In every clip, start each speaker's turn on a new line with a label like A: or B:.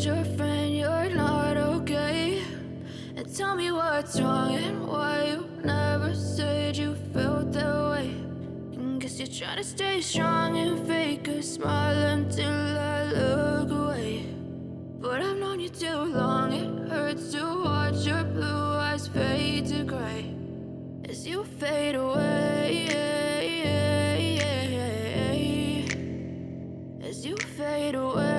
A: told your friend you're not okay? And tell me what's wrong and why you never said you felt that way. And guess you're trying to stay strong and fake a smile until I look away. But I've known you too long, it hurts to watch your blue eyes fade to gray as you fade away, as you fade away.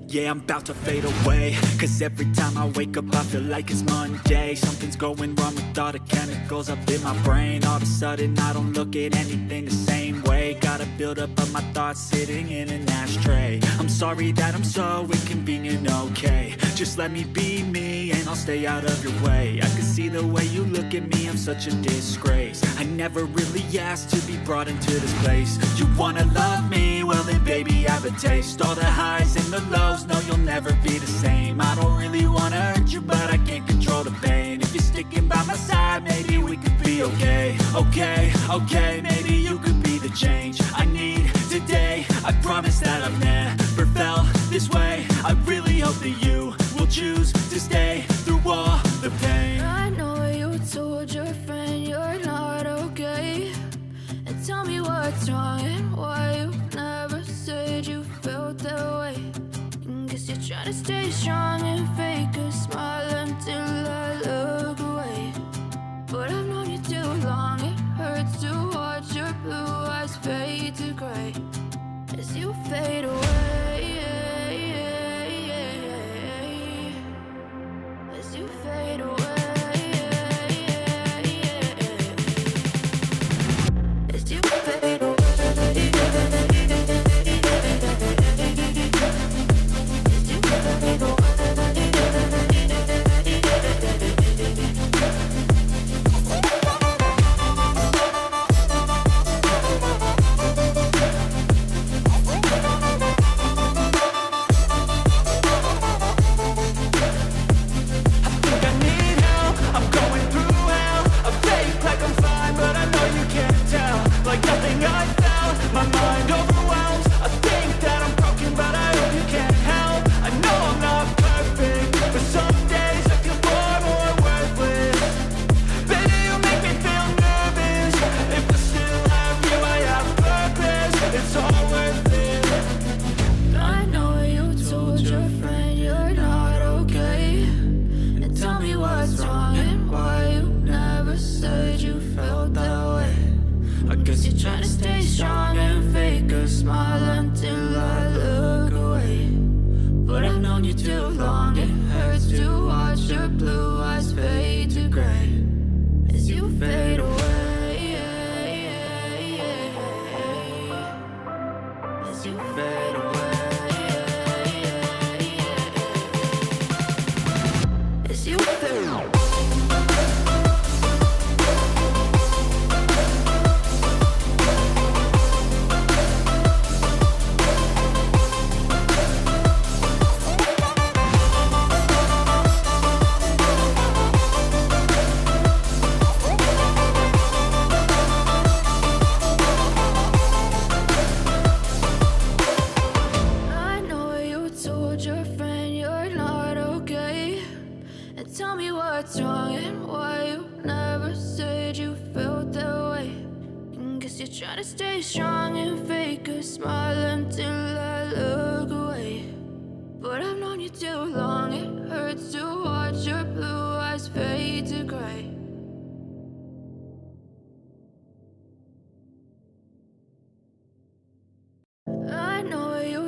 B: Yeah, I'm about to fade away, cause every time I wake up I feel like it's Monday. Something's going wrong with all the chemicals up in my brain. All of a sudden I don't look at anything the same way. Got a buildup of my thoughts sitting in an ashtray. I'm sorry that I'm so inconvenient, okay? Just let me be me and I'll stay out of your way. I can see the way you look at me, I'm such a disgrace. I never really asked to be brought into this place. You wanna love me? Well then baby I have a taste. All the highs and the lows, no you'll never be the same. I don't really wanna hurt you but I can't control the pain. If you're sticking by my side maybe we could be okay. Okay, maybe you could be the change I need today. I promise that I've never felt this way. I really hope that you will choose to stay through all the pain.
A: I know you told your friend you're not okay. And tell me what's wrong and why you never said you felt that way. And guess you're trying to stay strong and fake a smile until I look away. But I've known you too long, it hurts to watch your blue eyes fade to gray as you fade away, as you fade away, as you fade away.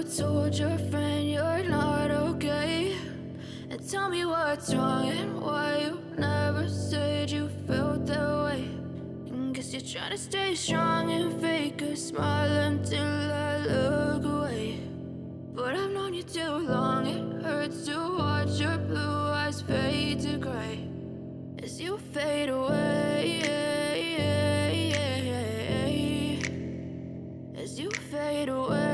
A: Told your friend you're not okay. And tell me what's wrong and why you never said you felt that way. And guess you're trying to stay strong and fake a smile until I look away. But I've known you too long, it hurts to watch your blue eyes fade to gray as you fade away, as you fade away.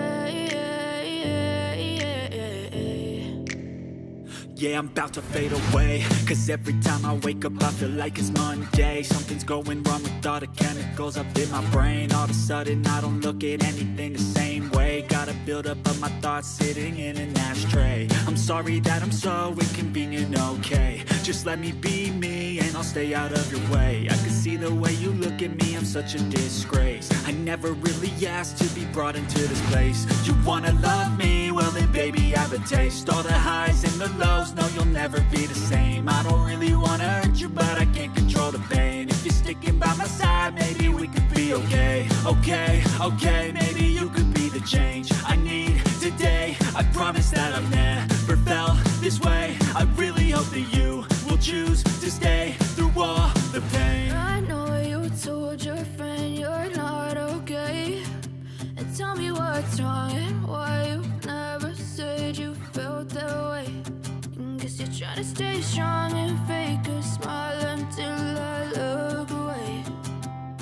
B: Yeah, I'm about to fade away, cause every time I wake up I feel like it's Monday. Something's going wrong with all the chemicals up in my brain. All of a sudden I don't look at anything the same way. day. Got a buildup of my thoughts sitting in an ashtray. I'm sorry that I'm so inconvenient, okay. Just let me be me and I'll stay out of your way. I can see the way you look at me, I'm such a disgrace. I never really asked to be brought into this place. You wanna love me? Well then baby, have a taste. All the highs and the lows, no you'll never be the same. I don't really wanna hurt you, but I can't control the pain. If you're sticking by my side, maybe we could be okay. Okay, maybe you could be the change I need today. I promise that I've never felt this way. I really hope that you will choose to stay through all the pain.
A: I know you told your friend you're not okay, and tell me what's wrong and why you never said you felt that way. Guess you're trying to stay strong and fake a smile until I look away.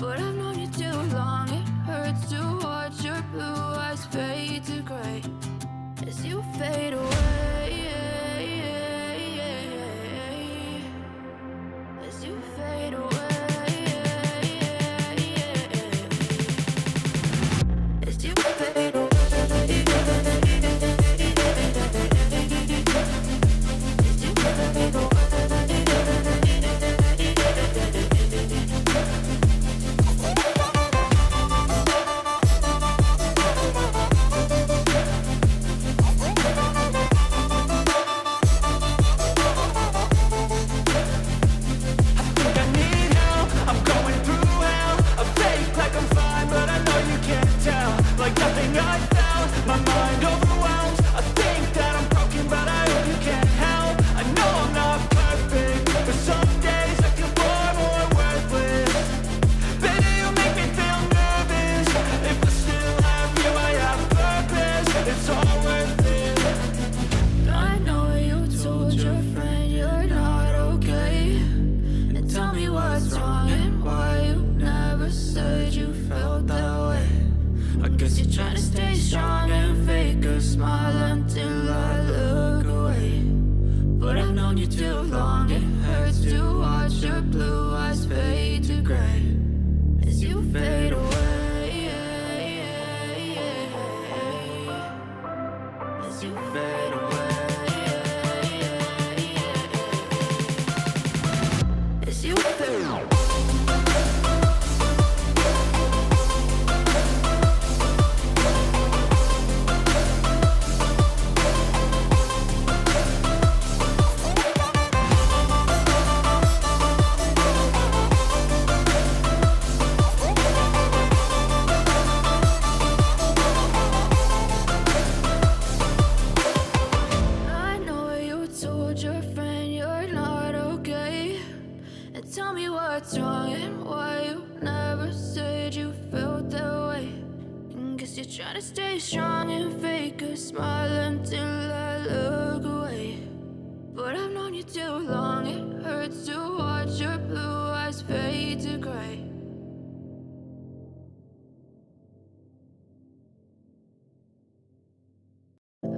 A: But I've known you too long, it hurts to watch your blue eyes fade to gray as you fade away. As you fade away. As you fade away.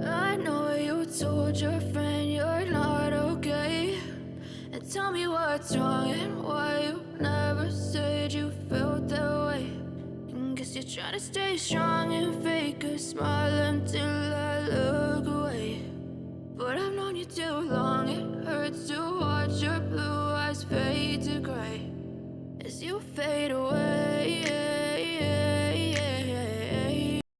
A: I know you told your friend you're not okay, and tell me what's wrong and why you never said you felt that way. Guess you're trying to stay strong and fake a smile until I look away. But I've known you too long, it hurts to watch your blue eyes fade to gray as you fade away.